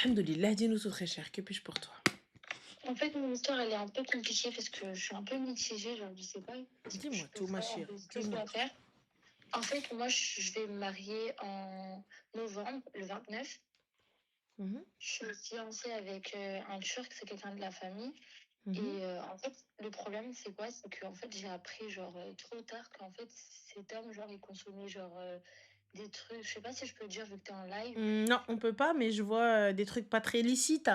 Alhamdoulilah, dis-nous tout très cher. Que puis-je pour toi? En fait, mon histoire, elle est un peu compliquée parce que je suis un peu mitigée. Genre, je sais pas ce que je Dis-moi peux tout, ma faire, chérie. ce que je Dis-moi dois tout. faire. En fait, moi, je vais me marier en novembre, le 29. Mhm, Je suis fiancée avec un Turc, c'est quelqu'un de la famille. mhm. Et en fait, le problème, c'est quoi? C'est que en fait, j'ai appris genre trop tard qu'en fait, cet homme, genre, il consommait genre des trucs. Je sais pas si je peux le dire vu que t'es en live. Non, on peut pas, mais je vois des trucs pas très licites.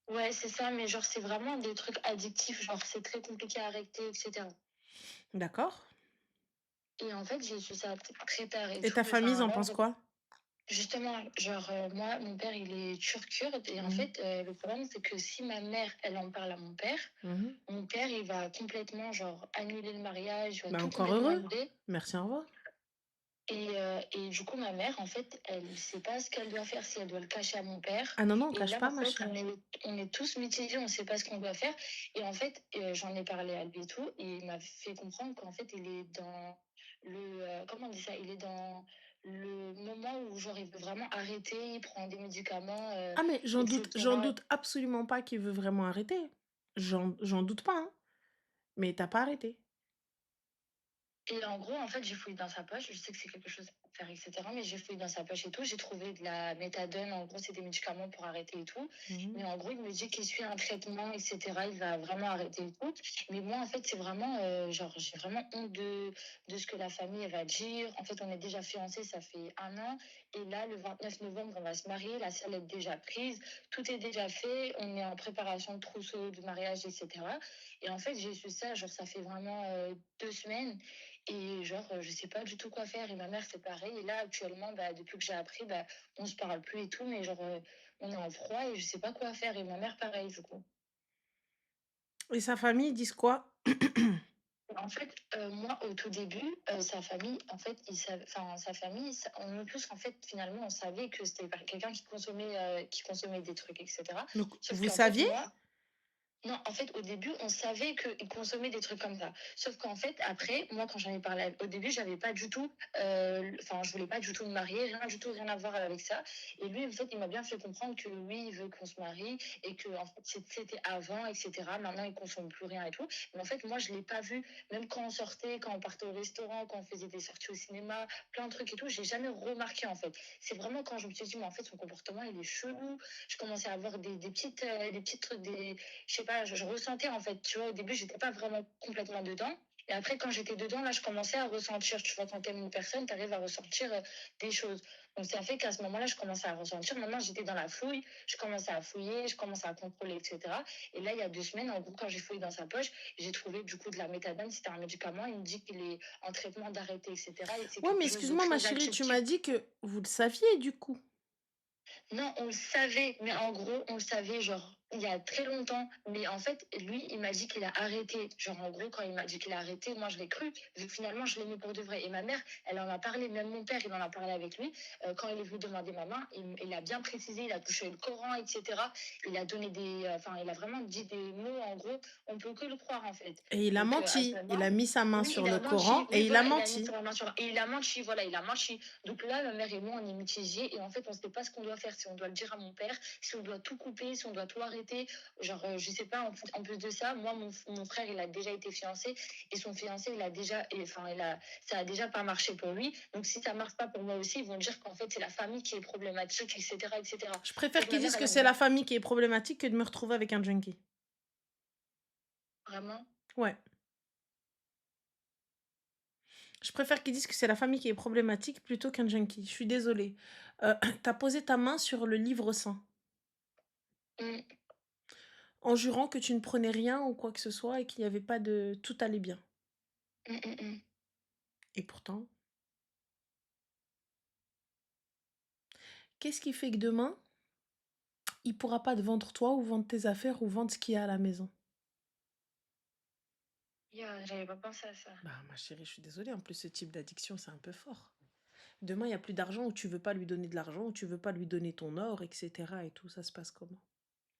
Ouais, c'est ça, mais genre, c'est vraiment des trucs addictifs. Genre, c'est très compliqué à arrêter, etc. D'accord. Et en fait, j'ai su ça très tard et Et tout. ta famille, ils Enfin, en là, pensent quoi? justement, genre, moi, mon père, il est turc-kurde. Et en Mhm, fait, le problème, c'est que si ma mère, elle en parle à mhm. mon père, il va complètement, genre, annuler le mariage, il va Bah, tout encore complètement heureux. annuler. Merci, au revoir. Et du coup, ma mère, en fait, elle sait pas ce qu'elle doit faire, si elle doit le cacher à mon père. Ah non, non, on Et cache là, pas, en ma fait, chérie. on est tous mitigés, on sait pas ce qu'on doit faire. Et en fait, j'en ai parlé à lui et tout, et il m'a fait comprendre qu'en fait, il est dans comment on dit ça? Il est dans le moment où, genre, il veut vraiment arrêter, il prend des médicaments, Ah, mais j'en etc. doute absolument pas qu'il veut vraiment arrêter. J'en doute pas, hein. Mais t'as pas arrêté. Et en gros, en fait, j'ai fouillé dans sa poche. Je sais que c'est quelque chose à faire, etc. Mais j'ai fouillé dans sa poche et tout. J'ai trouvé de la méthadone. En gros, c'est des médicaments pour arrêter et tout. Mhm. Mais en gros, il me dit qu'il suit un traitement, etc. Il va vraiment arrêter et tout. Mais moi, en fait, c'est vraiment, genre, j'ai vraiment honte de ce que la famille elle va dire. En fait, on est déjà fiancés, ça fait un an. Et là, le 29 novembre, on va se marier. La salle est déjà prise. Tout est déjà fait. On est en préparation de trousseau, de mariage, etc. Et en fait, j'ai su ça, genre, ça fait vraiment 2 semaines. Et genre, je sais pas du tout quoi faire. Et ma mère, c'est pareil. Et là, actuellement, bah, depuis que j'ai appris, bah, on se parle plus et tout. Mais genre, on est en froid et je sais pas quoi faire. Et ma mère, pareil, du coup. Et sa famille, ils disent quoi? En fait, moi, au tout début, sa famille, en fait, enfin, sa famille, nous tous, en fait, finalement, on savait que c'était quelqu'un qui consommait des trucs, etc. Donc, Sauf vous qu'en fait, saviez? moi, non, en fait, au début, on savait qu'il consommait des trucs comme ça. Sauf qu'en fait, après, moi, quand j'en ai parlé, au début, j'avais pas du tout, enfin, je voulais pas du tout me marier, rien du tout, rien à voir avec ça. Et lui, en fait, il m'a bien fait comprendre que oui, il veut qu'on se marie et que, en fait, c'était avant, etc. Maintenant, il consomme plus rien et tout. Mais en fait, moi, je l'ai pas vu, même quand on sortait, quand on partait au restaurant, quand on faisait des sorties au cinéma, plein de trucs et tout, j'ai jamais remarqué, en fait. C'est vraiment quand je me suis dit, mais en fait, son comportement, il est chelou. Je commençais à avoir des petites trucs, je sais pas, je ressentais en fait, tu vois, au début, j'étais pas vraiment complètement dedans. Et après, quand j'étais dedans, là, je commençais à ressentir, tu vois, quand t'aimes une personne, t'arrives à ressentir des choses. Donc, ça fait qu'à ce moment-là, je commençais à ressentir. Maintenant, j'étais dans la fouille, je commençais à fouiller, je commençais à contrôler, etc. Et là, il y a 2 semaines, en gros, quand j'ai fouillé dans sa poche, j'ai trouvé du coup de la méthadone, c'était un médicament. Il me dit qu'il est en traitement d'arrêter, etc. Et c'est Ouais, quelque mais chose de excuse-moi, ma très chérie, tu m'as addictif. dit que vous le saviez, du coup. Non, on le savait, mais en gros, on le savait, genre, il y a très longtemps. Mais en fait, lui, il m'a dit qu'il a arrêté. Genre, en gros, quand il m'a dit qu'il a arrêté, moi, je l'ai cru. Vu que finalement, je l'ai mis pour de vrai. Et ma mère, elle en a parlé. Même mon père, il en a parlé avec lui. Quand il est venu demander ma main, il a bien précisé, il a touché le Coran, etc. Il a donné enfin, il a vraiment dit des mots, en gros, on peut que le croire, en fait. Et il a Donc, à ce menti. Il moment, a mis sa main oui, sur il le a menti. Coran Oui, et il a voilà, il a mis menti. sa main sur et il a menti, voilà, il a menti. Donc là, ma mère et moi, on est mitigés et en fait, on ne sait pas ce qu'on doit faire, si on doit le dire à mon père, si on doit tout couper, si on doit tout arrêter. Genre, je sais pas, en plus de ça, moi, mon frère, il a déjà été fiancé et son fiancé, il a déjà, enfin, ça a déjà pas marché pour lui. Donc, si ça marche pas pour moi aussi, ils vont dire qu'en fait, c'est la famille qui est problématique, etc., etc. Je En préfère fait, ma qu'ils mère, disent elle que a c'est la famille qui est problématique que de me retrouver avec un junkie. vraiment. Ouais. Je préfère qu'ils disent que c'est la famille qui est problématique plutôt qu'un junkie. Je suis désolée. T'as posé ta main sur le livre saint, Mm, en jurant que tu ne prenais rien ou quoi que ce soit et qu'il n'y avait pas de... Tout allait bien. mm, mm, mm. Et pourtant, qu'est-ce qui fait que demain, il pourra pas te vendre toi ou vendre tes affaires ou vendre ce qu'il y a à la maison? J'avais pas pensé à ça. Bah, ma chérie, je suis désolée. En plus, ce type d'addiction, c'est un peu fort. Demain, il n'y a plus d'argent ou tu veux pas lui donner de l'argent ou tu veux pas lui donner ton or, etc. Et tout, ça se passe comment?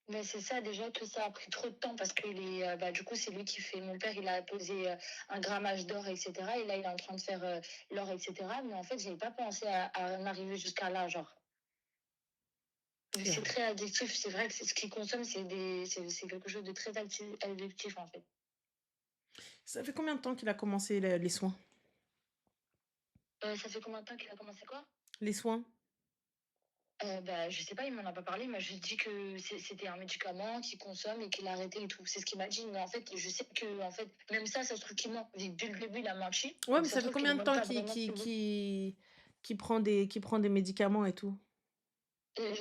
Mais c'est ça déjà que ça a pris trop de temps parce que bah, du coup c'est lui qui fait. Mon père il a posé un grammage d'or etc. Et là il est en train de faire l'or etc. Mais en fait j'avais pas pensé à en arriver jusqu'à là genre. Vu que Et, c'est très addictif, c'est vrai que c'est ce qu'ils consomment, c'est quelque chose de très addictif, en fait. ça fait combien de temps qu'il a commencé les soins? Ça fait combien de temps qu'il a commencé quoi? Les soins? Bah, je sais pas, il m'en a pas parlé, il m'a juste dit que c'était un médicament qu'il consomme et qu'il a arrêté et tout. C'est ce qu'il m'a dit, mais en fait, je sais que en fait, même ça se trouve qu'il ment. Vu que dès le début, il a menti, Ouais, donc mais ça se ça fait trouve qu'il est combien de même temps pas vraiment suivi. qu'il prend des médicaments et tout?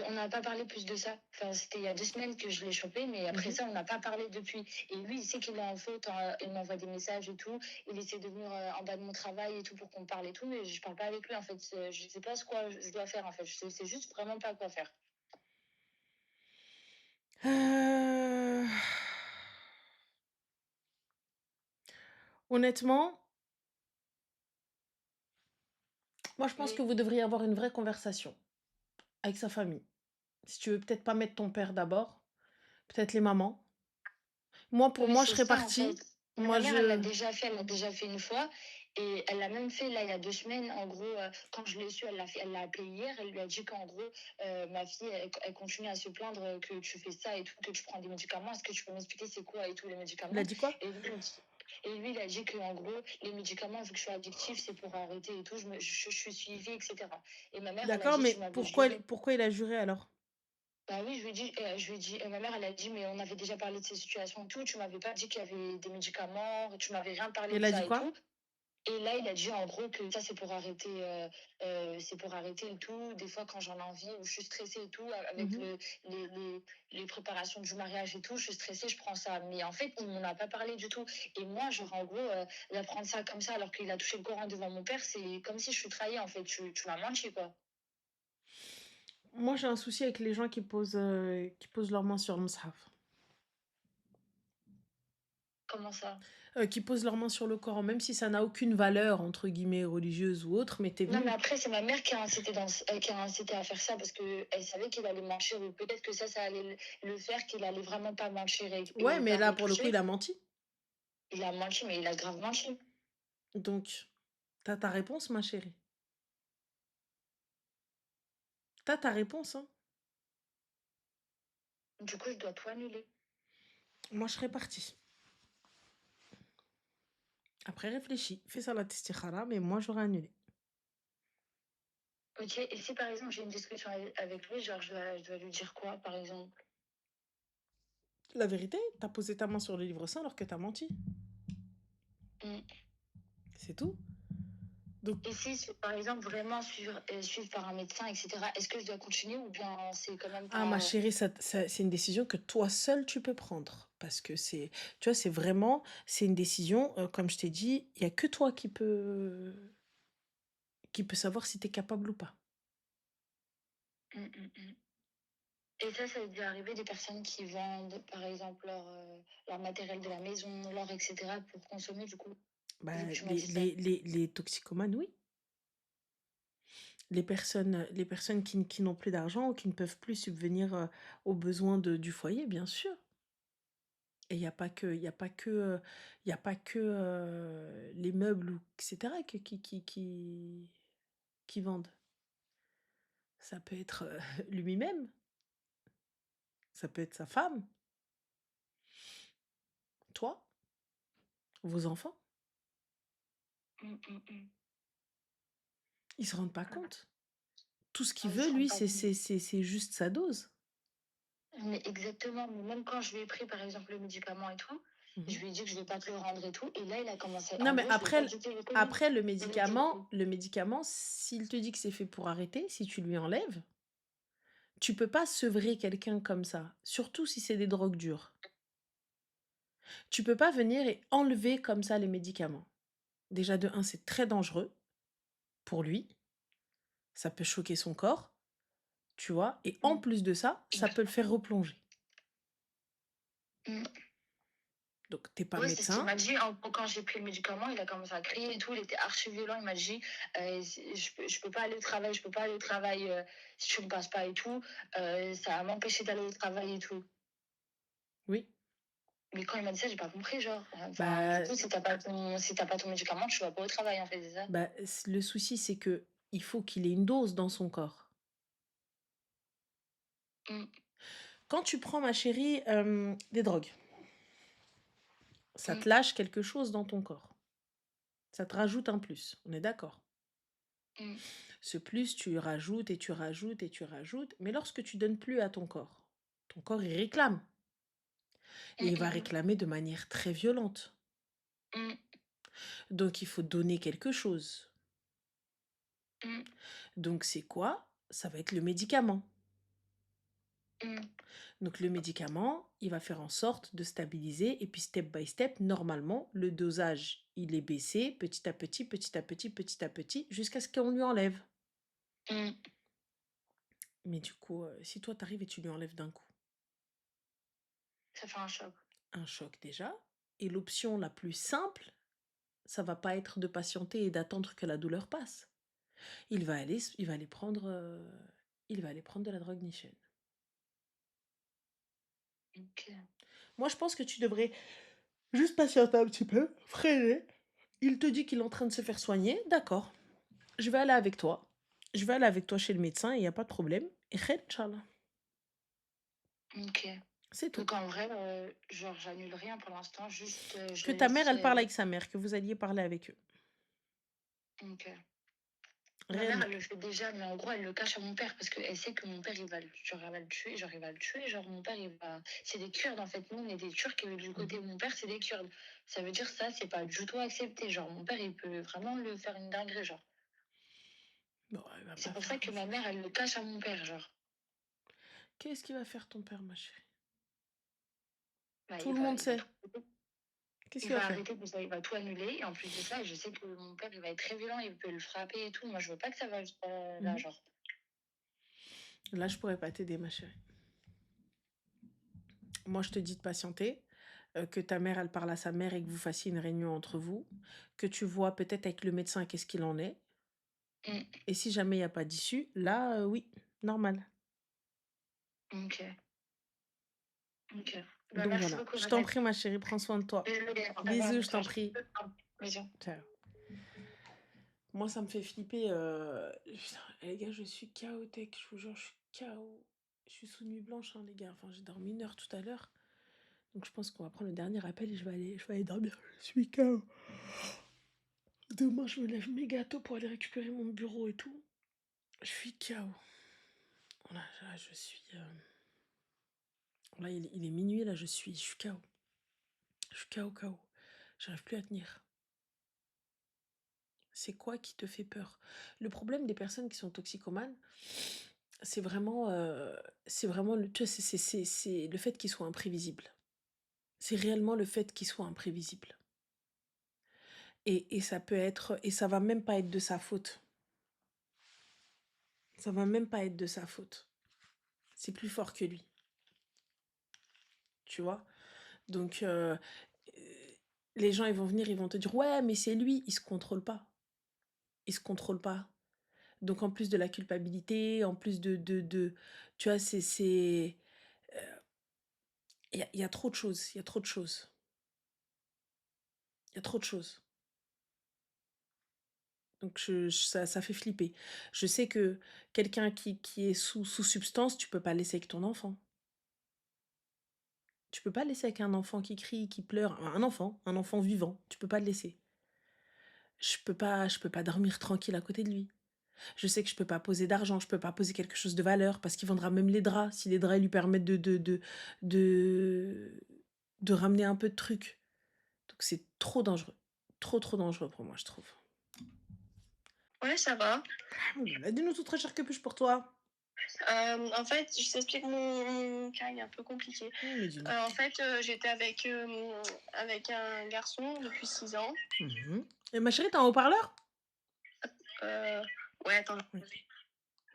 On n'a pas parlé plus de ça. Enfin, c'était il y a 2 semaines que je l'ai chopé, mais après Mhm. ça, on n'a pas parlé depuis. Et lui, il sait qu'il est en faute, il m'envoie des messages et tout. Il essaie de venir en bas de mon travail et tout pour qu'on parle et tout, mais je parle pas avec lui en fait. Je sais pas ce quoi je dois faire en fait. Je sais juste vraiment pas quoi faire. Euh, Honnêtement, moi je pense que Oui, vous devriez avoir une vraie conversation avec sa famille. Si tu veux peut-être pas mettre ton père d'abord, peut-être les mamans. Moi, pour oui, moi, je c'est serais ça en fait. partie. Mais Moi, ma mère, je... elle l'a déjà fait une fois. Et elle l'a même fait là il y a 2 semaines. En gros, quand je l'ai su, elle l'a appelé hier. Elle lui a dit qu'en gros, ma fille, elle continue à se plaindre que tu fais ça et tout, que tu prends des médicaments. Est-ce que tu peux m'expliquer c'est quoi et tout les Il a médicaments? dit quoi? Et lui, il a dit qu'en gros, les médicaments, vu que je suis addictive, c'est pour arrêter et tout. Je suis suivie, etc. Et ma mère, elle a D'accord, dit, tu mais m'avais juré. pourquoi il a juré alors? Bah oui, je lui ai dit, ma mère, elle a dit, mais on avait déjà parlé de ces situations et tout. Tu m'avais pas dit qu'il y avait des médicaments, tu m'avais rien parlé Il de a dit ça et quoi? tout. Et là, il a dit en gros que ça, c'est pour arrêter et tout. Des fois, quand j'en ai envie ou je suis stressée et tout, avec Mhm. les, les, les préparations du mariage et tout, je suis stressée, je prends ça. Mais en fait, il m'en a pas parlé du tout. Et moi, genre, en gros, d'apprendre ça comme ça alors qu'il a touché le Coran devant mon père, c'est comme si je suis trahie, en fait. Tu m'as menti, quoi. Moi, j'ai un souci avec les gens qui posent leurs mains sur le mushaf. Comment ça? Qui posent leurs mains sur le Coran, même si ça n'a aucune valeur, entre guillemets, religieuse ou autre, mais t'es Non, mais venu. après, c'est ma mère qui a incité, qui a incité à faire ça parce qu'elle savait qu'il allait mentir. Ou peut-être que ça allait le faire, qu'il allait vraiment pas mentir Ouais, et mais pas là, pour le coup, il retoucher. a menti. Il a menti, mais il a grave menti. Donc, t'as ta réponse, ma chérie. T'as ta réponse, hein. Du coup, je dois tout annuler. Moi, je serais partie. Après, réfléchis. Fais ça la istikhara, mais moi, j'aurais annulé. Ok, et si par exemple j'ai une discussion avec lui, genre je dois lui dire quoi, par exemple? La vérité, t'as posé ta main sur le livre saint alors que t'as menti. Mm. C'est tout. Donc, Et si c'est par exemple vraiment suivre par un médecin, etc., est-ce que je dois continuer ou bien c'est quand même ah, ma pas. chérie, c'est une décision que toi seule, tu peux prendre. Parce que tu vois, c'est une décision, comme je t'ai dit, il n'y a que toi qui peut savoir si tu es capable ou pas. Mm, mm, mm. Et ça est déjà arrivé des personnes qui vendent, par exemple, leur matériel de la maison, l'or, etc., pour consommer, du coup, Bah, vu que tu m'as dit ça. les toxicomanes, oui. Les personnes qui n'ont plus d'argent ou qui ne peuvent plus subvenir aux besoins du foyer, bien sûr. Et il y a pas que les meubles, ou, etc., qui vendent. Ça peut être lui-même, ça peut être sa femme, toi, vos enfants. Mm, mm, mm. Ils se rendent pas Ah, compte. Tout ce ah qu'il oui, ils veut, se rendent lui, pas compte. c'est juste sa dose. Mais exactement, mais même quand je lui ai pris, par exemple, le médicament et tout, Mhm. je lui ai dit que je vais pas te le rendre et tout, et là, il a commencé. Non, En mais gros, je vais pas du tout le connaître. après Je vais dire, le médicament, s'il te dit que c'est fait pour arrêter, si tu lui enlèves, tu peux pas sevrer quelqu'un comme ça, surtout si c'est des drogues dures. Tu peux pas venir et enlever comme ça les médicaments. Déjà, de un, c'est très dangereux pour lui, ça peut choquer son corps, tu vois, et en mm, plus de ça, ça peut le faire replonger. mm. Donc, t'es pas Ouais, c'est ce qu'il médecin. m'a dit. Quand j'ai pris le médicament, il a commencé à crier et tout. Il était archi violent. Il m'a dit je peux pas aller au travail, je peux pas aller au travail si tu me passes pas et tout. Ça va m'empêcher d'aller au travail et tout. Oui. Mais quand il m'a dit ça, j'ai pas compris, genre. Enfin, du Bah, coup, si t'as pas ton médicament, tu vas pas au travail, en fait, c'est ça? le souci, c'est que il faut qu'il ait une dose dans son corps. Mmh. Quand tu prends, ma chérie, des drogues, ça Mmh. te lâche quelque chose dans ton corps. Ça te rajoute un plus, on est d'accord? Mmh. Ce plus, tu rajoutes et tu rajoutes et tu rajoutes, mais lorsque tu donnes plus à ton corps, il réclame et Mmh il va mh, mmh. réclamer de manière très violente. Mmh. Donc il faut donner quelque chose. Mmh. Donc c'est quoi? Ça va être le médicament. Mmh. Donc le médicament, il va faire en sorte de stabiliser et puis step by step, normalement, le dosage, il est baissé petit à petit, petit à petit, petit à petit, jusqu'à ce qu'on lui enlève. Mmh. Mais du coup, si toi tu arrives et tu lui enlèves d'un coup, Ça fait un choc. un choc déjà, et l'option la plus simple, ça va pas être de patienter et d'attendre que la douleur passe. Il va aller prendre, il va aller prendre de la drogue Nichelle. OK. Moi, je pense que tu devrais juste patienter un petit peu, freiner. Il te dit qu'il est en train de se faire soigner, d'accord. Je vais aller avec toi. Je vais aller avec toi chez le médecin, il y a pas de problème. Et khair, Inch'Allah. OK. C'est tout. Donc en vrai, genre j'annule rien pour l'instant, juste, je Que ta mère, laisse, elle parle avec sa mère, que vous alliez parler avec eux. OK. Ma mère, Réellement. elle le fait déjà, mais en gros, elle le cache à mon père parce qu'elle sait que mon père, il va le genre, elle va le tuer, genre, il va le tuer. Genre, mon père, il va c'est des Kurdes, en fait. Nous, on est des Turcs et du côté Mmh. de mon père, c'est des Kurdes. Ça veut dire ça, c'est pas du tout accepté. Genre, mon père, il peut vraiment le faire une dinguerie, genre. Bon, elle va C'est pas pour ça faire que ma mère, elle le cache à mon père, genre. qu'est-ce qu'il va faire ton père, ma chérie? Bah, Tout le monde il va sait. tout arrêter. Qu'est-ce Il qu'il va va faire? arrêter tout ça, il va tout annuler et en plus de ça, je sais que mon père, il va être très violent, il peut le frapper et tout. Moi, je veux pas que ça va jusqu'à là, Mmh. genre. Là, je pourrais pas t'aider, ma chérie. Moi, je te dis de patienter, que ta mère, elle parle à sa mère et que vous fassiez une réunion entre vous, que tu vois peut-être avec le médecin qu'est-ce qu'il en est Mmh. et si jamais il y a pas d'issue, là, oui, normal. OK. OK. Bah, Donc merci voilà, beaucoup, je t'en Vanessa. prie ma chérie, prends soin de toi. Désolée d'avoir Bisous, je enfin, t'en j'ai prie. peu de temps. Bisous. Ciao. Moi, ça me fait flipper, putain, les gars, je suis KO-tech, je vous jure, je suis KO. Je suis sous nuit blanche, hein, les gars. Enfin, j'ai dormi 1 heure tout à l'heure, donc je pense qu'on va prendre le dernier appel et je vais aller dormir. Je suis KO. Demain, je me lève méga tôt pour aller récupérer mon bureau et tout. Je suis KO. Là, je suis, là, il est minuit, là, je suis KO. Je suis KO, KO. J'arrive plus à tenir. C'est quoi qui te fait peur? Le problème des personnes qui sont toxicomanes, c'est vraiment, le tu vois, c'est le fait qu'ils soient imprévisibles. C'est réellement le fait qu'ils soient imprévisibles et ça peut être et ça va même pas être de sa faute. Ça va même pas être de sa faute. C'est plus fort que lui, tu vois? Donc les gens, ils vont venir, ils vont te dire: «Ouais, mais c'est lui». Il se contrôle pas. Il se contrôle pas. Donc en plus de la culpabilité, en plus de tu vois, heu, il y a trop de choses, il y a trop de choses, il y a trop de choses. Donc ça fait flipper. Je sais que quelqu'un qui est sous substance, tu peux pas le laisser avec ton enfant. Tu peux pas le laisser avec un enfant qui crie, qui pleure, un enfant vivant, tu peux pas le laisser. Je peux pas dormir tranquille à côté de lui. Je sais que je peux pas poser d'argent, je peux pas poser quelque chose de valeur parce qu'il vendra même les draps, si les draps ils lui permettent de de ramener un peu de trucs. Donc c'est trop dangereux. Trop, trop dangereux pour moi, je trouve. Ouais, ça va. Alhamdoulilah. Dis-nous tout très cher que puis-je pour toi? En fait, je t'explique mon cas, il est un peu compliqué. Mais dis-nous. En fait, j'étais avec un garçon depuis 6 ans. Mmh. Et ma chérie, tu en haut-parleur? Heu, ouais, attends, Oui.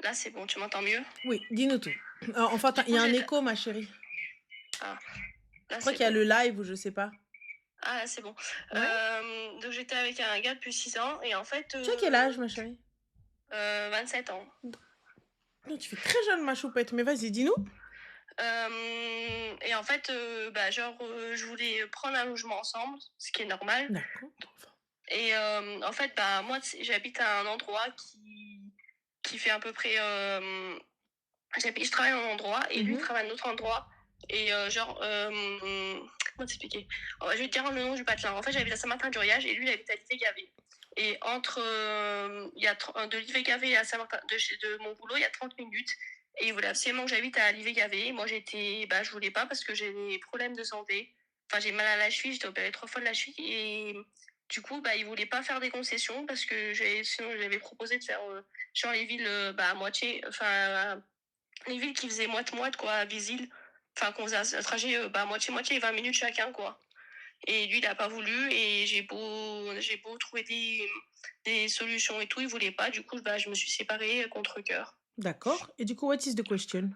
là, c'est bon, tu m'entends mieux? Oui, dis-nous tout. Enfin, Du il y coup, a un j'étais écho, ma chérie. ah, Je là, crois c'est qu'il y a bon. le live ou je sais pas. Ah, là, c'est bon. Ouais? Donc j'étais avec un gars depuis 6 ans et en fait, Tu as quel âge, ma chérie? 27 ans. Non, tu fais très jeune, ma choupette, mais vas-y, dis-nous. Et en fait, bah, genre, je voulais prendre un logement ensemble, ce qui est normal. D'accord, enfin. Et en fait, bah, moi, j'habite à un endroit qui fait à peu près Je travaille à un endroit et lui, il Mmh. travaille à un autre endroit. Et genre, comment t'expliquer? Je vais te dire le nom du bachelor. En fait, j'habite à Saint-Martin-du-Riage et lui, il habite à l'IVGAV. Et entre, il y a de l'IVGAV à Saint-Martin, de mon boulot, il y a 30 minutes. Et il voulait absolument que j'habite à l'IVGAV. Moi, je voulais pas parce que j'ai des problèmes de santé. Enfin, j'ai mal à la cheville, j'étais opérée 3 fois de la cheville. Et du coup, il voulait pas faire des concessions parce que sinon, j'avais proposé de faire genre les villes à moitié, enfin, les villes qui faisaient moite-moite, quoi, à Vézille. Enfin, qu'on faisait un trajet moitié-moitié, 20 minutes chacun, quoi. Et lui, il a pas voulu. Et j'ai beau trouver des solutions et tout, il voulait pas. Du coup, je me suis séparée contre cœur. D'accord, et du coup, what is the question?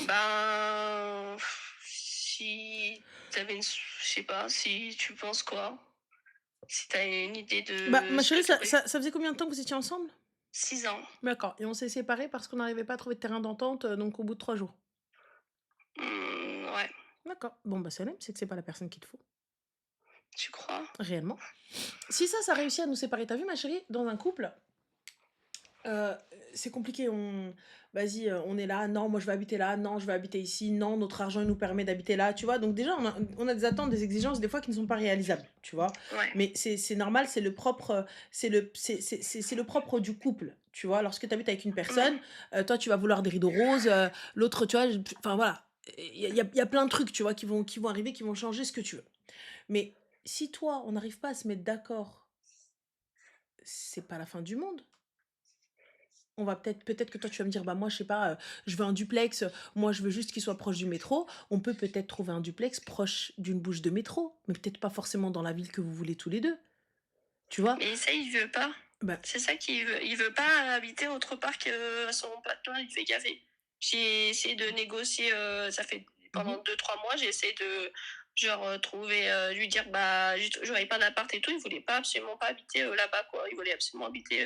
Ben, si t'avais je sais pas, si tu penses quoi? Si t'as une idée Bah, de ma ce que chérie, t'aurais. ça faisait combien de temps que vous étiez ensemble? 6 ans. D'accord, et on s'est séparés parce qu'on n'arrivait pas à trouver de terrain d'entente, donc au bout de 3 jours? Ouais. D'accord. Bon, bah, Salem, c'est que c'est pas la personne qu'il te faut, Tu crois? réellement. Si ça réussit à nous séparer, tu vu ma chérie, dans un couple, heu, c'est compliqué, vas-y, on est là: «Non, moi je veux habiter là, non, je veux habiter ici, non, notre argent il nous permet d'habiter là», tu vois? Donc déjà on a des attentes, des exigences des fois qui ne sont pas réalisables, tu vois? Ouais. Mais c'est normal, c'est le propre, c'est le propre du couple, tu vois? Lorsque tu habites avec une Mm. personne, toi tu vas vouloir des rideaux roses, l'autre, tu vois, enfin voilà, il y a plein de trucs, tu vois, qui vont arriver, qui vont changer ce que tu veux. Mais si toi, on n'arrive pas à se mettre d'accord, c'est pas la fin du monde. On va peut-être que toi tu vas me dire: «Bah, moi je sais pas, je veux un duplex, moi je veux juste qu'il soit proche du métro». On peut peut-être trouver un duplex proche d'une bouche de métro, mais peut-être pas forcément dans la ville que vous voulez tous les 2, tu vois? Mais ça, il veut pas. Bah, C'est ça qu'il veut. Il veut pas habiter autre part que son patelin, il fait café. J'ai essayé de négocier, ça fait mmh pendant 2 3 mois, j'ai essayé de genre trouver, lui dire j'aurais pas d'appart et tout. Il voulait pas absolument pas habiter là-bas, quoi. Il voulait absolument habiter.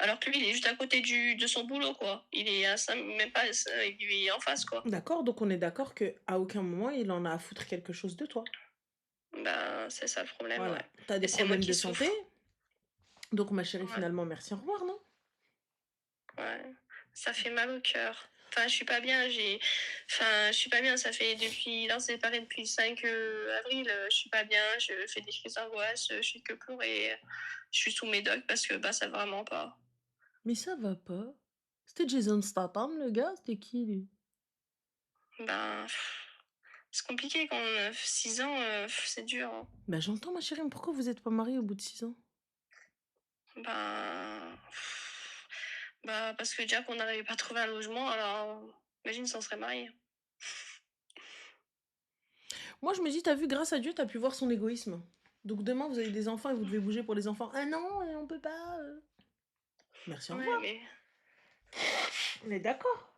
Alors que lui, il est juste à côté de son boulot, quoi. Il est à 5, même pas, il est en face, quoi. d'accord, donc on est d'accord que à aucun moment il en a à foutre quelque chose de toi. Ben, c'est ça le problème, ouais. Voilà. Tu as des Et c'est moi problèmes qui de santé, souffre. donc ma chérie Ouais. finalement merci, au revoir, non? Ouais, ça fait mal au cœur. Enfin, je suis pas bien, je suis pas bien, ça fait depuis, là, on s'est séparés depuis le 5 avril, je suis pas bien, je fais des crises d'angoisse, je fais que pleurer, je suis sous médoc parce que, ça va vraiment pas. Mais ça va pas. C'était Jason Statham le gars? C'était qui lui? Ben, c'est compliqué quand on a 6 ans, c'est dur, hein. Bah, j'entends ma chérie, mais pourquoi vous êtes pas mariés au bout de 6 ans? Ben, parce que déjà qu'on n'arrivait pas à trouver un logement, alors imagine si on serait mariés. Moi, je me dis: «Tu vu, grâce à Dieu, tu pu voir son égoïsme. Donc demain, vous avez des enfants et vous devez bouger pour les enfants. Ah non, on peut pas, Merci, au Ouais, revoir. mais On est d'accord.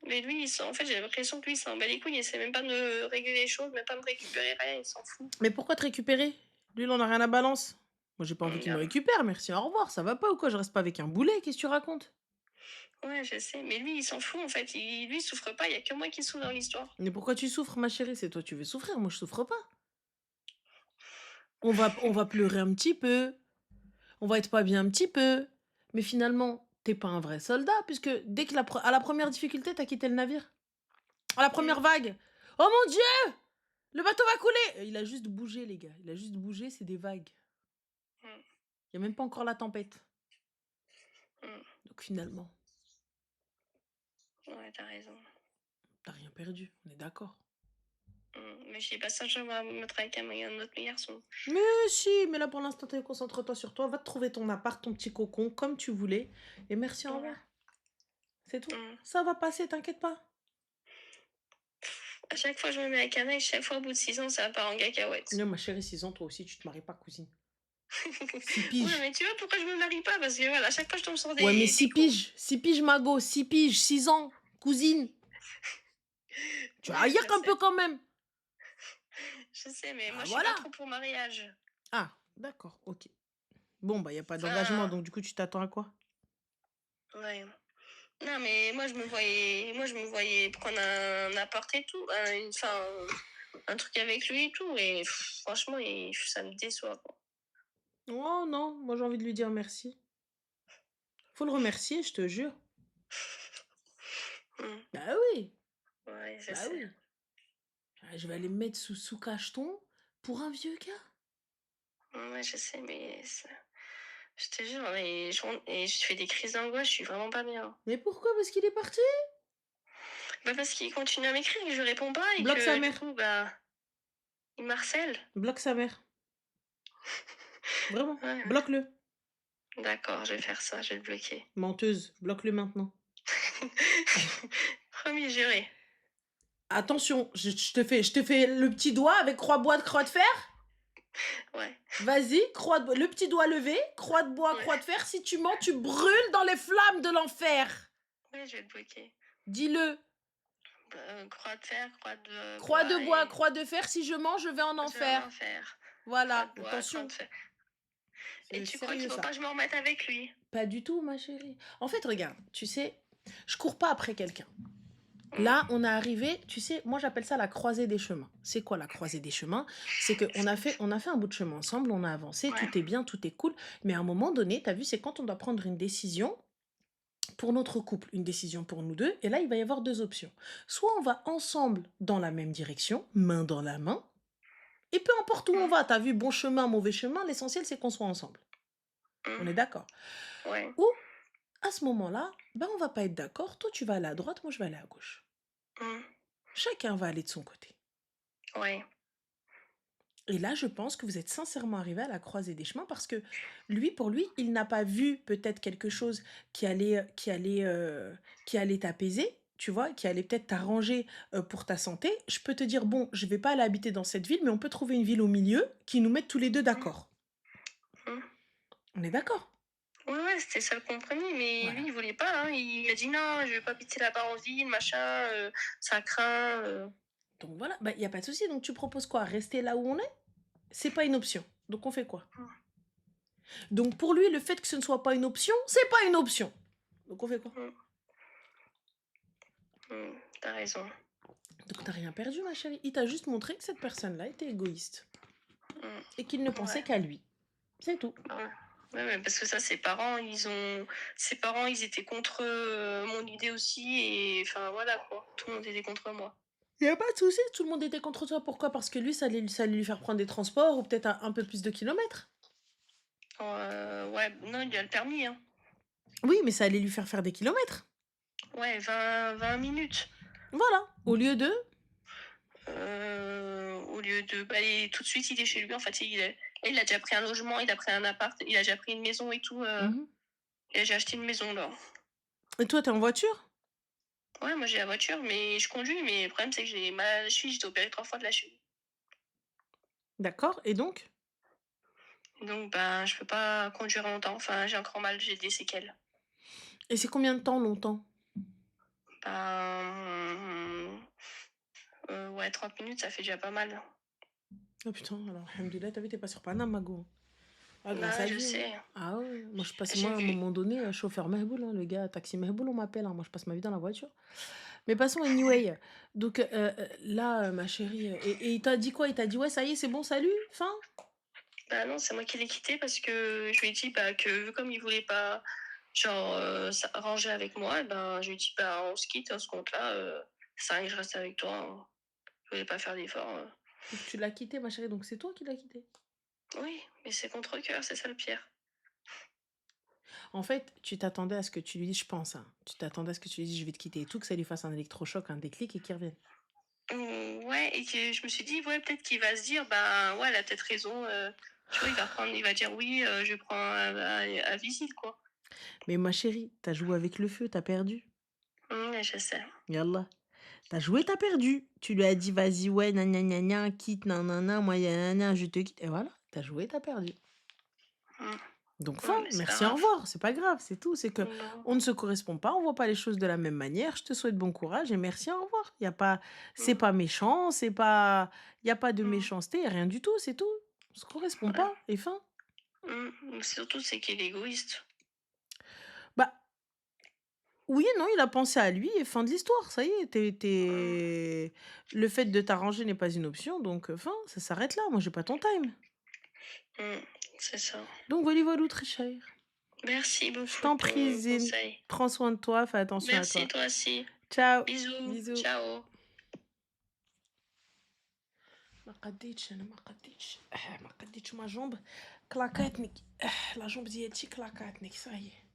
Mais lui, en fait, j'ai l'impression que lui, il s'en bat les couilles, il essaie même pas de me régler les choses, même pas me récupérer, rien, il s'en fout. Mais pourquoi te récupérer? Lui, il en a rien à balance. Moi, j'ai pas envie qu'il me Grave. récupère, merci, au revoir. Ça va pas ou quoi? Je reste pas avec un boulet, qu'est-ce que tu racontes? Ouais, je sais, mais lui, il s'en fout, en fait. Lui, il souffre pas, il y a que moi qui souffre dans l'histoire. Mais pourquoi tu souffres, ma chérie? C'est toi, tu veux souffrir, moi, je souffre pas. On va pleurer un petit peu, on va être pas bien un petit peu, mais finalement, t'es pas un vrai soldat puisque dès que à la première difficulté, t'as quitté le navire. À la Mm, première vague: «Oh mon Dieu! Le bateau va couler!» Il a juste bougé, les gars, il a juste bougé, c'est des vagues. mm, Il y a même pas encore la tempête. mm. Donc finalement, Ouais, t'as raison. t'as rien perdu, on est d'accord. Mais j'ai pas ça, je vais me mettre avec un autre garçon. Mais si, mais là pour l'instant, concentre-toi sur toi, va te trouver ton appart, ton petit cocon, comme tu voulais et merci, au Ouais. revoir. C'est tout. Mm. Ça va passer, t'inquiète pas. À chaque fois, je me mets avec un mec, chaque fois, au bout de 6 ans, ça part en cacahuète. Non, ma chérie, 6 ans, toi aussi, tu te maries pas, cousine. 6 Ouais, piges. mais tu vois pourquoi je me marie pas? Parce que voilà, à chaque fois, je tombe sur Ouais, mais des 6 cons. piges, 6 piges, Mago, 6 piges, 6 ans, cousine. Tu vas Ouais, ailleurs je un peu sais. quand même. Je sais, mais moi, Ah je suis pas voilà. trop pour mariage. Ah, d'accord, OK. Bon, bah, il y a pas d'engagement, Enfin, donc du coup, tu t'attends à quoi? ouais. Non, mais moi, je me voyais prendre un appart et tout, un truc avec lui et tout. Et franchement, ça me déçoit, quoi. Oh non, moi j'ai envie de lui dire merci. Faut le remercier, je te jure. Mmh. Bah oui, Ouais, je bah sais. oui. Ah, je vais aller me mettre sous cacheton pour un vieux gars. Ouais, je sais, mais je te jure, et je fais des crises d'angoisse, je suis vraiment pas bien. Mais pourquoi? Parce qu'il est parti? Bah, parce qu'il continue à m'écrire et que je réponds pas et Bloque sa que du mère. coup, bah, il me harcèle. Bloque sa mère. Vraiment. Ouais, ouais. Bloque-le. D'accord, je vais faire ça, je vais le bloquer. Menteuse. Bloque-le maintenant. Promis juré. Attention, je te fais le petit doigt avec croix de bois, croix de fer. Ouais, Vas-y, le petit doigt levé, croix de bois, ouais. croix de fer. Si tu mens, tu brûles dans les flammes de l'enfer. Ouais, je vais le bloquer. Dis-le. Croix de fer, croix de Croix de bois bois, et croix de fer. Si je mens, je vais en je vais en enfer. enfer. Croix Voilà, de bois, croix de attention. fer. Et C'est tu crois sérieux qu'il faut ça. pas que je me remette avec lui? Pas du tout, ma chérie. En fait, regarde, tu sais, je cours pas après quelqu'un. Mmh. Là, on est arrivé, tu sais, moi j'appelle ça la croisée des chemins. C'est quoi la croisée des chemins? C'est qu'on a fait un bout de chemin ensemble, on a avancé, Ouais. tout est bien, tout est cool. Mais à un moment donné, tu as vu, c'est quand on doit prendre une décision pour notre couple, une décision pour nous deux. Et là, il va y avoir deux options. Soit on va ensemble dans la même direction, main dans la main. Et peu importe où on Mmh. va, tu as vu, bon chemin, mauvais chemin, l'essentiel c'est qu'on soit ensemble. On est Mmh. d'accord? Ouais. Ou à ce moment-là, ben on va pas être d'accord. Toi, tu vas aller à droite, moi je vais aller à gauche. Mmh. Chacun va aller de son côté. Ouais. Et là, je pense que vous êtes sincèrement arrivés à la croisée des chemins parce que lui, pour lui, il n'a pas vu peut-être quelque chose qui allait t'apaiser, tu vois, qui allait peut-être t'arranger pour ta santé. Je peux te dire, bon, je vais pas aller habiter dans cette ville, mais on peut trouver une ville au milieu qui nous mette tous les deux Mmh. d'accord. Mmh. On est d'accord? Ouais, ouais, c'était ça le compromis, mais lui, Voilà. il voulait pas, hein. Il m'a dit: «Non, je vais pas habiter là-bas en ville, machin, ça craint, Donc voilà, bah, il n'y a pas de souci. Donc tu proposes quoi? Rester là où on est? C'est pas une option. Donc on fait quoi? Mmh. Donc pour lui, le fait que ce ne soit pas une option, c'est pas une option. Donc on fait quoi? Mmh. Mmh. Tu raison. Donc t'as rien perdu, ma chérie. Il t'a juste montré que cette personne-là était égoïste Mmh. et qu'il ne Ouais. pensait qu'à lui. C'est tout. Ouais. Ouais, ouais, parce que ça, ses parents, ils étaient contre, mon idée aussi et enfin, voilà, quoi. Tout le monde était contre moi. Il n'y a pas de souci, tout le monde était contre toi. Pourquoi? Parce que lui, ça allait lui faire prendre des transports ou peut-être un peu plus de kilomètres. Ouais, non, il a le permis, hein. Oui, mais ça allait lui faire des kilomètres. Ouais, 20 minutes. Voilà. Au lieu de... Au lieu de bah, et tout de suite, il est chez lui. En fait, il a déjà pris un logement, il a pris un appart, il a déjà pris une maison et tout. Mhm. Il a déjà acheté une maison, là. Et toi, t'es en voiture? Ouais, moi, j'ai la voiture, mais je conduis. Mais le problème, c'est que j'ai mal à la cheville. J'étais opérée 3 fois de la cheville. D'accord. Et donc? Donc, ben, je peux pas conduire longtemps. Enfin, j'ai encore mal, j'ai des séquelles. Et c'est combien de temps, longtemps? Ben, ouais, 30 minutes, ça fait déjà pas mal. Oh putain, alors, alhamdoulilah, t'as vu, t'es pas sur Paname, Mago. Ah, grâce Bah, à je Dieu, hein. sais. Ah ouais, moi je passe, J'ai moi à un vu. moment donné, chauffeur Mehboul, hein, le gars, taxi Mehboul, on m'appelle, hein, moi je passe ma vie dans la voiture. Mais passons anyway. Donc là, ma chérie, et il t'a dit quoi? Il t'a dit ouais, ça y est, c'est bon, salut, fin? Bah non, c'est moi qui l'ai quitté parce que je lui ai dit bah, que comme il voulait pas genre s'arranger avec moi, ben je lui ai dit bah on se quitte à ce compte-là. Ça sert à rien que je reste avec toi, hein. Je voulais pas faire d'efforts. Donc tu l'as quitté, ma chérie, donc c'est toi qui l'as quitté. Oui, mais c'est contre cœur, c'est ça le pire. En fait, tu t'attendais à ce que tu lui dises, je pense, hein, tu t'attendais à ce que tu lui dises, je vais te quitter et tout, que ça lui fasse un électrochoc, un déclic et qu'il revienne. Ouais, et que je me suis dit, ouais, peut-être qu'il va se dire, bah ouais, elle a peut-être raison. Tu vois, il va dire oui, je prends à visite, quoi. Mais ma chérie, t'as joué avec le feu, t'as perdu. Je sais. Yallah. T'as joué, t'as perdu. Tu lui as dit, vas-y, ouais, gna, quitte, nanana, moi, je te quitte. Et voilà, t'as joué, t'as perdu. Mm. Donc, fin, Ouais, mais c'est pas merci, au grave. revoir. C'est pas grave, c'est tout. C'est que Non. on ne se correspond pas, on voit pas les choses de la même manière. Je te souhaite bon courage et merci, au revoir. Y a pas, c'est Mm. pas méchant, y a pas de Mm. méchanceté, rien du tout, c'est tout. On se correspond Ouais. pas et fin. Surtout, c'est qu'il est égoïste. Bah, oui et non, il a pensé à lui et fin de l'histoire. Ça y est, Mm. le fait de t'arranger n'est pas une option, donc fin, ça s'arrête là. Moi, j'ai pas ton time. Mm. C'est ça. Donc, voilà, voilà, très cher. Merci Je beaucoup de t'en prie, ton Zine. conseil. Prends soin de toi, fais attention à Merci, toi. toi aussi. Ciao, Bisous, bisous. ciao. ما قديتش ma jambe كلاكاتني. la jambe ديالتي كلاكاتني ça y est.